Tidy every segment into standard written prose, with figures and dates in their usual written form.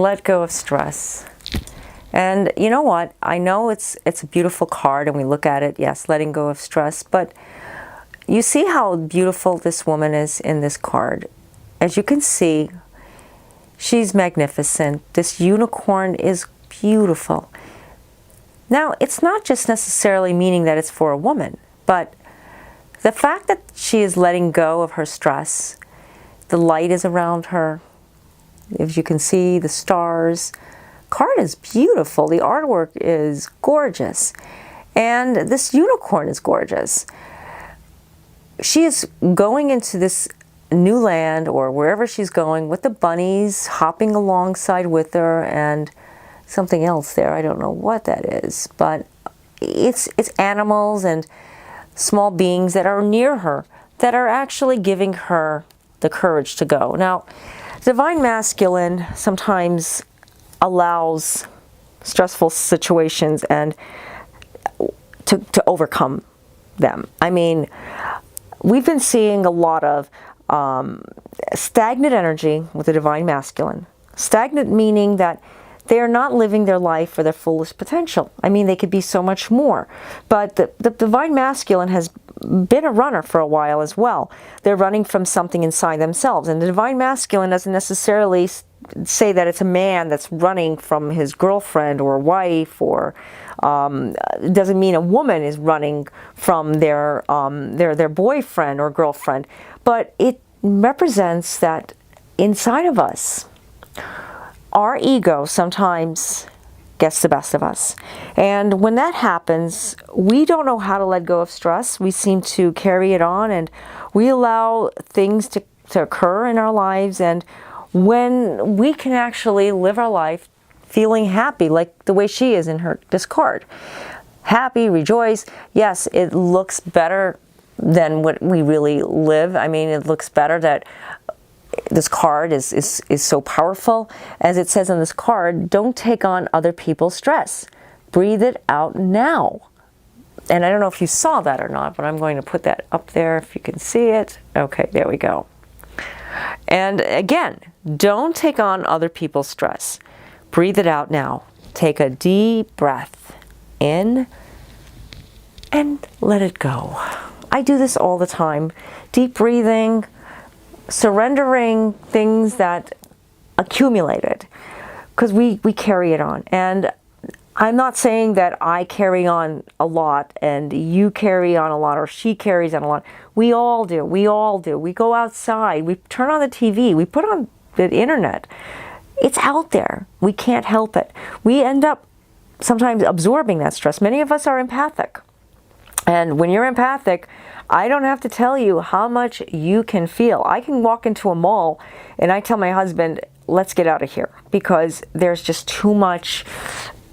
let go of stress. And you know what? I know it's a beautiful card and we look at it, yes, letting go of stress, but you see how beautiful this woman is in this card. As you can see, she's magnificent. This unicorn is beautiful. Now, it's not just necessarily meaning that it's for a woman, but the fact that she is letting go of her stress, the light is around her, as you can see, the stars. Card is beautiful. The artwork is gorgeous. And this unicorn is gorgeous. She is going into this new land or wherever she's going with the bunnies hopping alongside with her and something else there. I don't know what that is, but it's animals and small beings that are near her that are actually giving her the courage to go. Now, Divine Masculine sometimes allows stressful situations and to overcome them. I mean, we've been seeing a lot of stagnant energy with the Divine Masculine. Stagnant meaning that they are not living their life for their fullest potential. I mean, they could be so much more. But the Divine Masculine has been a runner for a while as well. They're running from something inside themselves. And the Divine Masculine doesn't necessarily say that it's a man that's running from his girlfriend or wife, or it doesn't mean a woman is running from their boyfriend or girlfriend. But it represents that inside of us, our ego sometimes gets the best of us. And when that happens, we don't know how to let go of stress. We seem to carry it on and we allow things to occur in our lives. And when we can actually live our life feeling happy, like the way she is in this card. Happy, rejoice. Yes, it looks better than what we really live. I mean, it looks better that this card is so powerful. As it says on this card, don't take on other people's stress. Breathe it out now. And I don't know if you saw that or not, but I'm going to put that up there if you can see it. Okay, there we go. And again, don't take on other people's stress. Breathe it out now. Take a deep breath in and let it go. I do this all the time. Deep breathing, surrendering things that accumulated, because we carry it on. And I'm not saying that I carry on a lot and you carry on a lot or she carries on a lot. We all do. We all do. We go outside. We turn on the TV. We put on the internet. It's out there. We can't help it. We end up sometimes absorbing that stress. Many of us are empathic. And when you're empathic, I don't have to tell you how much you can feel. I can walk into a mall and I tell my husband, let's get out of here, because there's just too much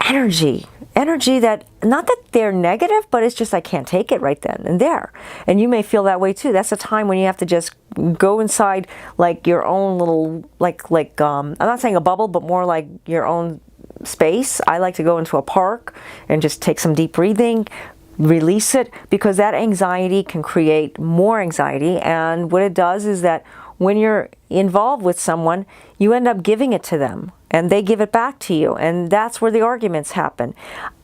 energy that, not that they're negative, but it's just I can't take it right then and there. And you may feel that way too. That's a time when you have to just go inside like your own little, I'm not saying a bubble, but more like your own space. I like to go into a park and just take some deep breathing, release it, because that anxiety can create more anxiety. And what it does is that when you're involved with someone, you end up giving it to them and they give it back to you, and that's where the arguments happen.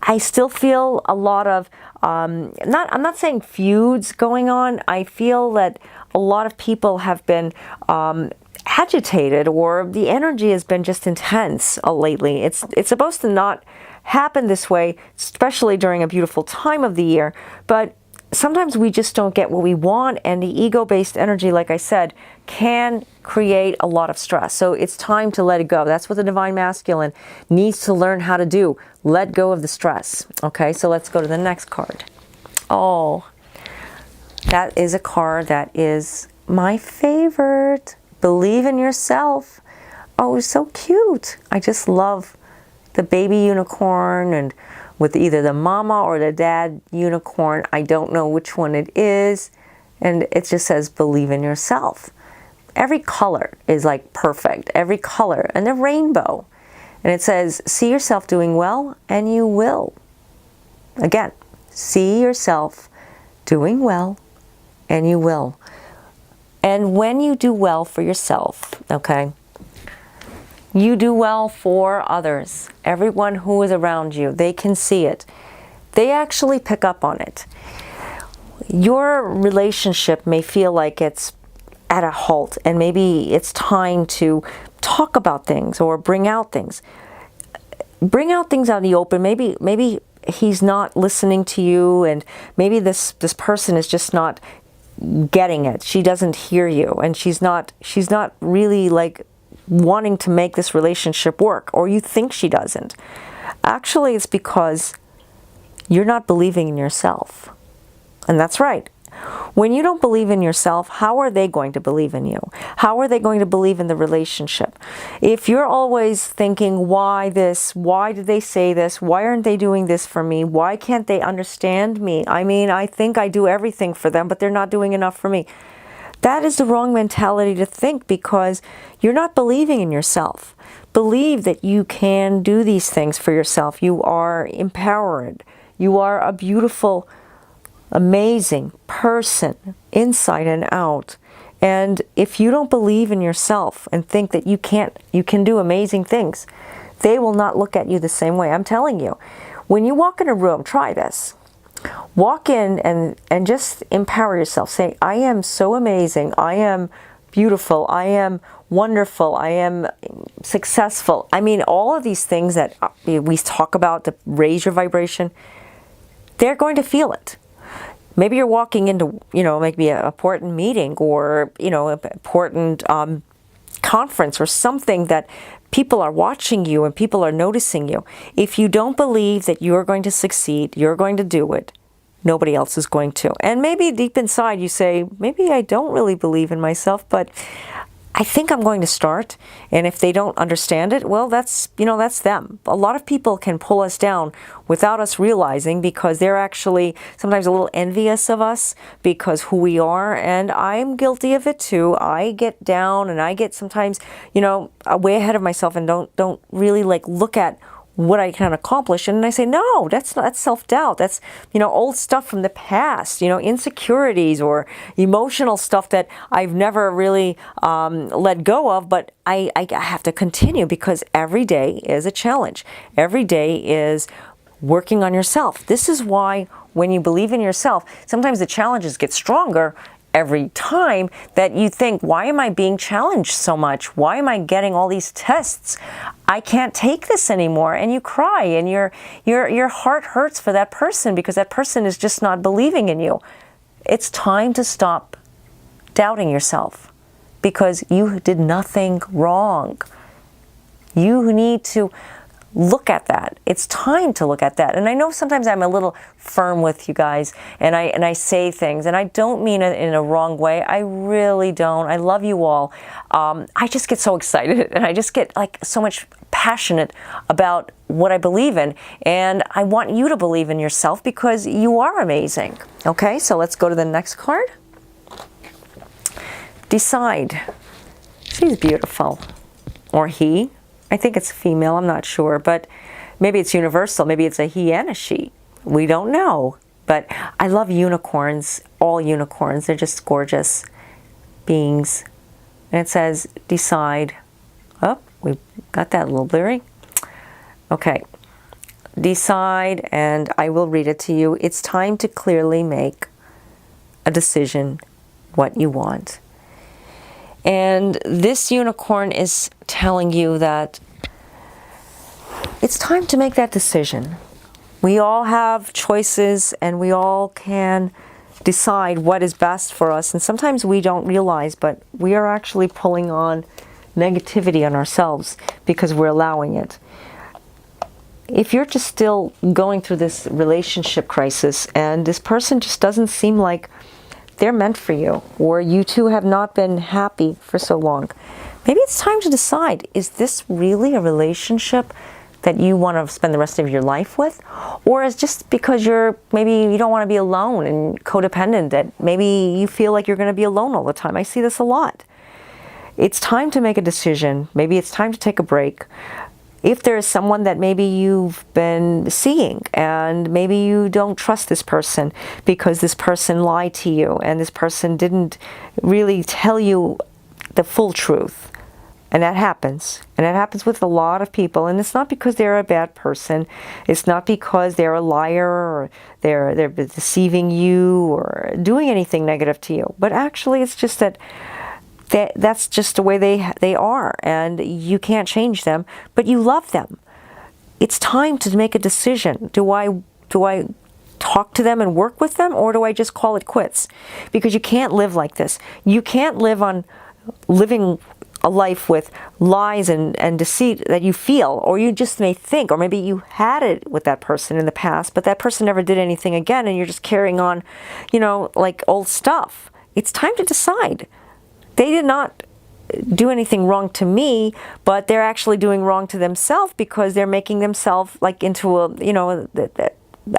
I still feel a lot of I'm not saying feuds going on. I feel that a lot of people have been agitated, or the energy has been just intense lately. It's supposed to not happen this way, especially during a beautiful time of the year, but sometimes we just don't get what we want, and the ego-based energy, like I said, can create a lot of stress. So it's time to let it go. That's what the Divine Masculine needs to learn how to do. Let go of the stress. Okay, so let's go to the next card. Oh, that is a card that is my favorite. Believe in yourself. Oh, it's so cute. I just love the baby unicorn, and with either the mama or the dad unicorn. I don't know which one it is. And it just says, believe in yourself. Every color is like perfect. Every color. And the rainbow. And it says, see yourself doing well, and you will. Again, see yourself doing well, and you will. And when you do well for yourself, okay, You do well for others. Everyone who is around you, they can see it. They actually pick up on it. Your relationship may feel like it's at a halt, and maybe it's time to talk about things or bring out things. Bring out things out in the open. Maybe he's not listening to you, and maybe this person is just not getting it. She doesn't hear you, and she's not really like wanting to make this relationship work, or you think she doesn't. Actually, it's because you're not believing in yourself. And that's right. When you don't believe in yourself, how are they going to believe in you? How are they going to believe in the relationship? If you're always thinking, why this? Why did they say this? Why aren't they doing this for me? Why can't they understand me? I mean, I think I do everything for them, but they're not doing enough for me. That is the wrong mentality to think, because you're not believing in yourself. Believe that you can do these things for yourself. You are empowered. You are a beautiful, amazing person, inside and out. And if you don't believe in yourself and think that you can do amazing things, they will not look at you the same way. I'm telling you, when you walk in a room, try this. Walk in and just empower yourself. Say, I am so amazing. I am beautiful. I am wonderful. I am successful. I mean, all of these things that we talk about to raise your vibration, they're going to feel it. Maybe you're walking into, maybe an important meeting, or, an important conference, or something that people are watching you and people are noticing you. If you don't believe that you're going to succeed, you're going to do it, nobody else is going to. And maybe deep inside you say, maybe I don't really believe in myself, but I think I'm going to start. And if they don't understand it, well, that's them. A lot of people can pull us down without us realizing, because they're actually sometimes a little envious of us because who we are. And I'm guilty of it too. I get down and I get sometimes, way ahead of myself, and don't really look at what I can accomplish. And I say, no, that's self-doubt. That's, old stuff from the past, insecurities or emotional stuff that I've never really let go of, but I have to continue, because every day is a challenge. Every day is working on yourself. This is why when you believe in yourself, sometimes the challenges get stronger every time that you think, why am I being challenged so much? Why am I getting all these tests? I can't take this anymore. And you cry, and your heart hurts for that person, because that person is just not believing in you. It's time to stop doubting yourself, because you did nothing wrong. You need to look at that. It's time to look at that. And I know sometimes I'm a little firm with you guys, and I say things, and I don't mean it in a wrong way. I really don't. I love you all. I just get so excited, and I just get so much passionate about what I believe in, and I want you to believe in yourself, because you are amazing. Okay, so let's go to the next card. Decide. She's beautiful. Or he. I think it's female, I'm not sure, but maybe it's universal. Maybe it's a he and a she. We don't know. But I love unicorns, all unicorns. They're just gorgeous beings. And it says, decide. Oh, we got that a little blurry. Okay. Decide, and I will read it to you. It's time to clearly make a decision what you want. And this unicorn is telling you that it's time to make that decision. We all have choices, and we all can decide what is best for us. And sometimes we don't realize, but we are actually pulling on negativity on ourselves because we're allowing it. If you're just still going through this relationship crisis, and this person just doesn't seem like they're meant for you, or you two have not been happy for so long, maybe it's time to decide, is this really a relationship that you want to spend the rest of your life with? Or is just because maybe you don't want to be alone and codependent, that maybe you feel like you're going to be alone all the time? I see this a lot. It's time to make a decision. Maybe it's time to take a break. If there is someone that maybe you've been seeing, and maybe you don't trust this person because this person lied to you and this person didn't really tell you the full truth, And that happens. And that happens with a lot of people. And it's not because they're a bad person. It's not because they're a liar or they're deceiving you or doing anything negative to you. But actually, it's just that's just the way they are. And you can't change them, but you love them. It's time to make a decision. Do I talk to them and work with them, or do I just call it quits? Because you can't live like this. You can't live on living a life with lies and deceit that you feel, or you just may think, or maybe you had it with that person in the past, but that person never did anything again, and you're just carrying on, like old stuff. It's time to decide. They did not do anything wrong to me, but they're actually doing wrong to themselves because they're making themselves like into a,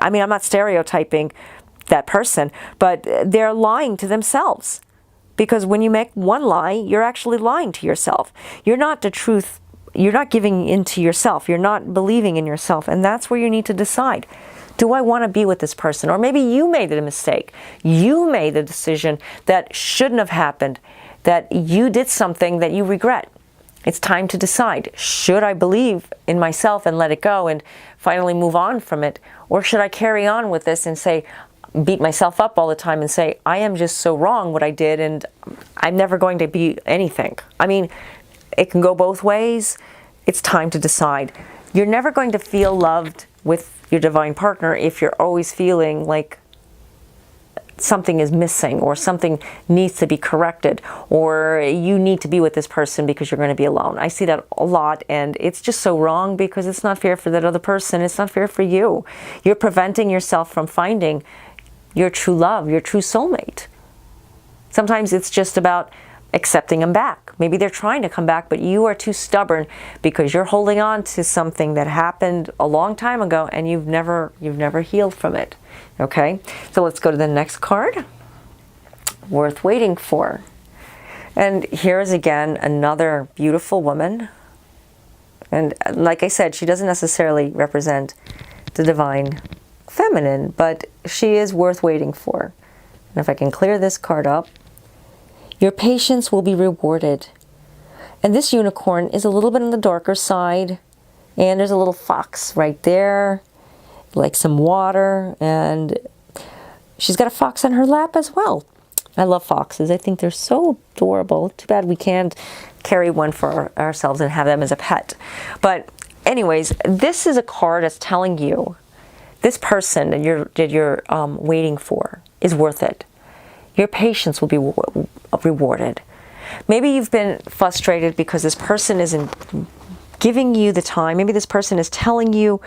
I mean, I'm not stereotyping that person, but they're lying to themselves. Because when you make one lie, you're actually lying to yourself. You're not the truth. You're not giving into yourself. You're not believing in yourself. And that's where you need to decide. Do I want to be with this person? Or maybe you made a mistake. You made a decision that shouldn't have happened, that you did something that you regret. It's time to decide. Should I believe in myself and let it go and finally move on from it? Or should I carry on with this and say, beat myself up all the time and say, I am just so wrong what I did and I'm never going to be anything. I mean, it can go both ways. It's time to decide. You're never going to feel loved with your divine partner if you're always feeling like something is missing or something needs to be corrected or you need to be with this person because you're going to be alone. I see that a lot, and it's just so wrong because it's not fair for that other person. It's not fair for you. You're preventing yourself from finding your true love, your true soulmate. Sometimes it's just about accepting them back. Maybe they're trying to come back, but you are too stubborn because you're holding on to something that happened a long time ago and you've never healed from it. Okay? So let's go to the next card. Worth waiting for. And here's again another beautiful woman. And like I said, she doesn't necessarily represent the divine feminine, but she is worth waiting for. And if I can clear this card up, your patience will be rewarded. And this unicorn is a little bit on the darker side, and there's a little fox right there, like some water, and she's got a fox on her lap as well. I love foxes. I think they're so adorable. Too bad we can't carry one for ourselves and have them as a pet. But anyways, this is a card that's telling you this person that you're waiting for is worth it. Your patience will be rewarded. Maybe you've been frustrated because this person isn't giving you the time. Maybe this person is telling you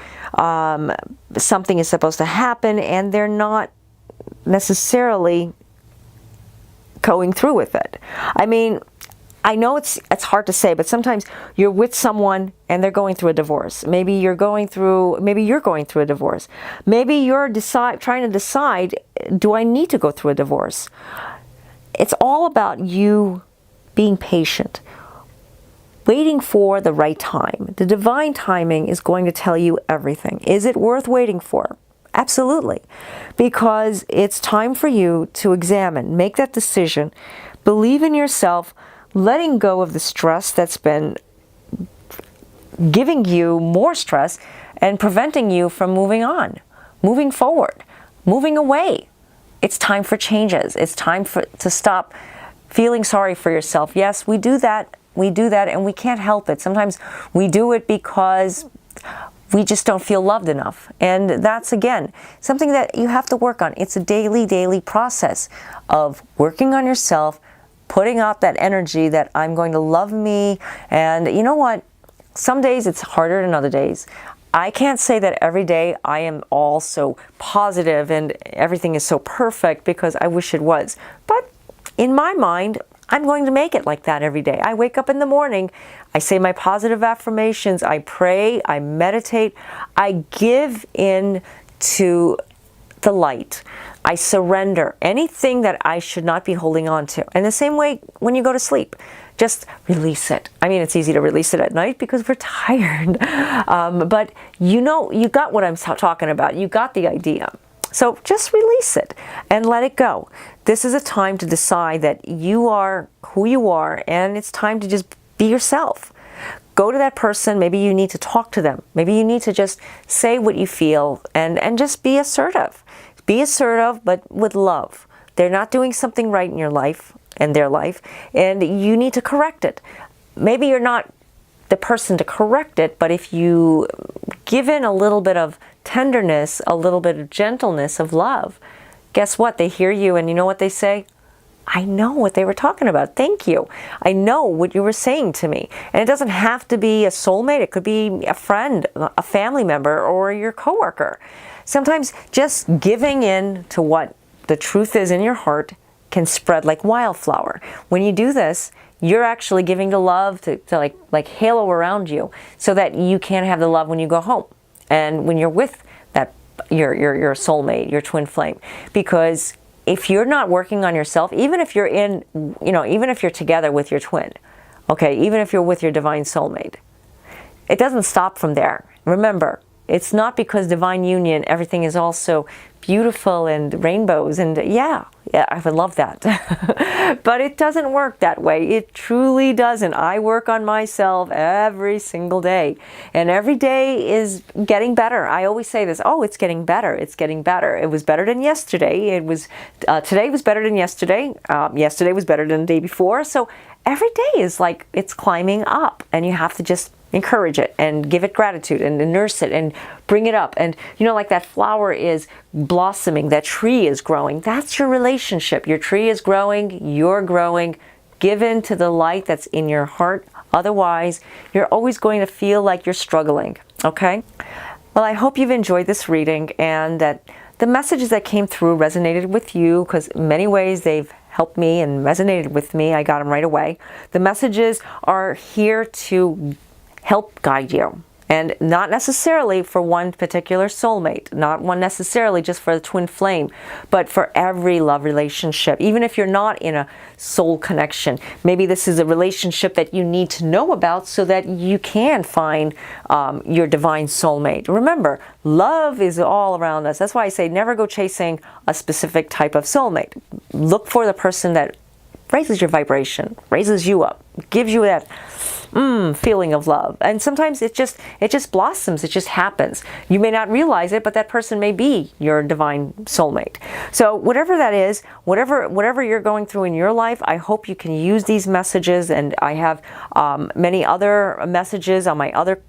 something is supposed to happen and they're not necessarily going through with it. I mean, I know it's hard to say, but sometimes you're with someone and they're going through a divorce. Maybe you're going through a divorce. Maybe you're trying to decide, do I need to go through a divorce? It's all about you being patient, waiting for the right time. The divine timing is going to tell you everything. Is it worth waiting for? Absolutely. Because it's time for you to examine, make that decision, believe in yourself, letting go of the stress that's been giving you more stress and preventing you from moving on, moving forward, moving away. It's time for changes. It's time to stop feeling sorry for yourself. Yes, we do that, and we can't help it. Sometimes we do it because we just don't feel loved enough. And that's, again, something that you have to work on. It's a daily process of working on yourself, putting out that energy that I'm going to love me. And you know what? Some days it's harder than other days. I can't say that every day I am all so positive and everything is so perfect because I wish it was. But in my mind, I'm going to make it like that every day. I wake up in the morning, I say my positive affirmations, I pray, I meditate, I give in to the light. I surrender anything that I should not be holding on to. And the same way when you go to sleep, just release it. I mean, it's easy to release it at night because we're tired. But you got what I'm talking about. You got the idea. So just release it and let it go. This is a time to decide that you are who you are, and it's time to just be yourself. Go to that person. Maybe you need to talk to them. Maybe you need to just say what you feel and just be assertive. Be assertive, but with love. They're not doing something right in your life, in their life, and you need to correct it. Maybe you're not the person to correct it, but if you give in a little bit of tenderness, a little bit of gentleness, of love, guess what? They hear you, and you know what they say? I know what they were talking about. Thank you. I know what you were saying to me. And it doesn't have to be a soulmate. It could be a friend, a family member, or your coworker. Sometimes just giving in to what the truth is in your heart can spread like wildflower. When you do this, you're actually giving the love to like halo around you, so that you can have the love when you go home and when you're with that your soulmate, your twin flame. Because if you're not working on yourself, even if you're even if you're together with your twin, okay, even if you're with your divine soulmate, it doesn't stop from there. Remember, it's not because divine union, everything is also beautiful and rainbows, and yeah, I would love that. But it doesn't work that way. It truly doesn't. I work on myself every single day, and every day is getting better. I always say this, oh, it's getting better. It's getting better. It was better than yesterday. It was, today was better than yesterday. Yesterday was better than the day before. So every day is like it's climbing up, and you have to just encourage it and give it gratitude and nurse it and bring it up. And like that flower is blossoming, that tree is growing. That's your relationship. Your tree is growing, you're growing. Give in to the light that's in your heart. Otherwise, you're always going to feel like you're struggling, okay? Well, I hope you've enjoyed this reading and that the messages that came through resonated with you, because in many ways they've helped me and resonated with me. I got them right away. The messages are here to help guide you, and not necessarily for one particular soulmate, not one necessarily just for the twin flame, but for every love relationship. Even if you're not in a soul connection, maybe this is a relationship that you need to know about so that you can find your divine soulmate. Remember, love is all around us. That's why I say never go chasing a specific type of soulmate. Look for the person that raises your vibration, raises you up, gives you that feeling of love. And sometimes it just blossoms, it just happens. You may not realize it, but that person may be your divine soulmate. So whatever that is, whatever you're going through in your life, I hope you can use these messages. And I have many other messages on my other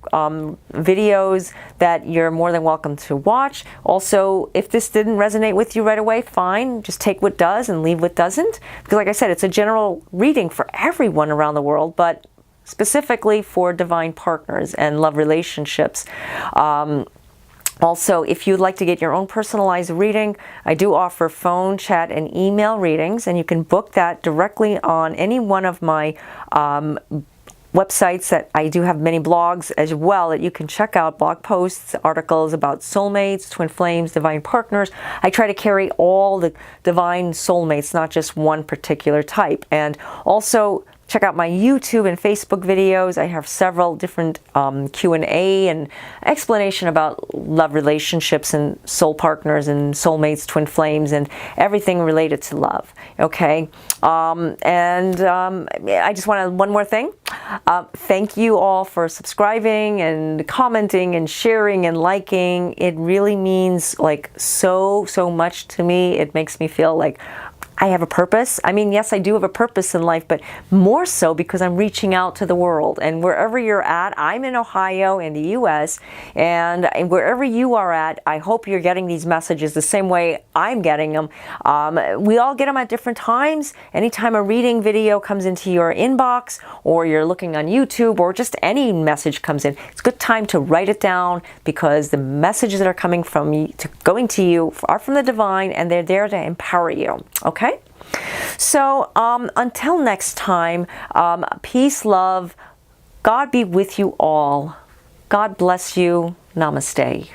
videos that you're more than welcome to watch. Also, if this didn't resonate with you right away, fine. Just take what does and leave what doesn't. Because like I said, it's a general reading for everyone around the world, but specifically for divine partners and love relationships. Also, if you'd like to get your own personalized reading, I do offer phone, chat, and email readings, and you can book that directly on any one of my websites. That I do have many blogs as well that you can check out, blog posts, articles about soulmates, twin flames, divine partners. I try to carry all the divine soulmates, not just one particular type. And also, check out my YouTube and Facebook videos. I have several different Q&A and explanation about love relationships and soul partners and soulmates, twin flames, and everything related to love. Okay, I just want to, one more thing. Thank you all for subscribing and commenting and sharing and liking. It really means like so much to me. It makes me feel like I have a purpose. I mean, yes, I do have a purpose in life, but more so because I'm reaching out to the world. And wherever you're at, I'm in Ohio in the US, and wherever you are at, I hope you're getting these messages the same way I'm getting them. We all get them at different times. Anytime a reading video comes into your inbox, or you're looking on YouTube, or just any message comes in, it's a good time to write it down, because the messages that are coming from me, going to you, are from the divine, and they're there to empower you. Okay? So until next time, peace, love, God be with you all. God bless you. Namaste.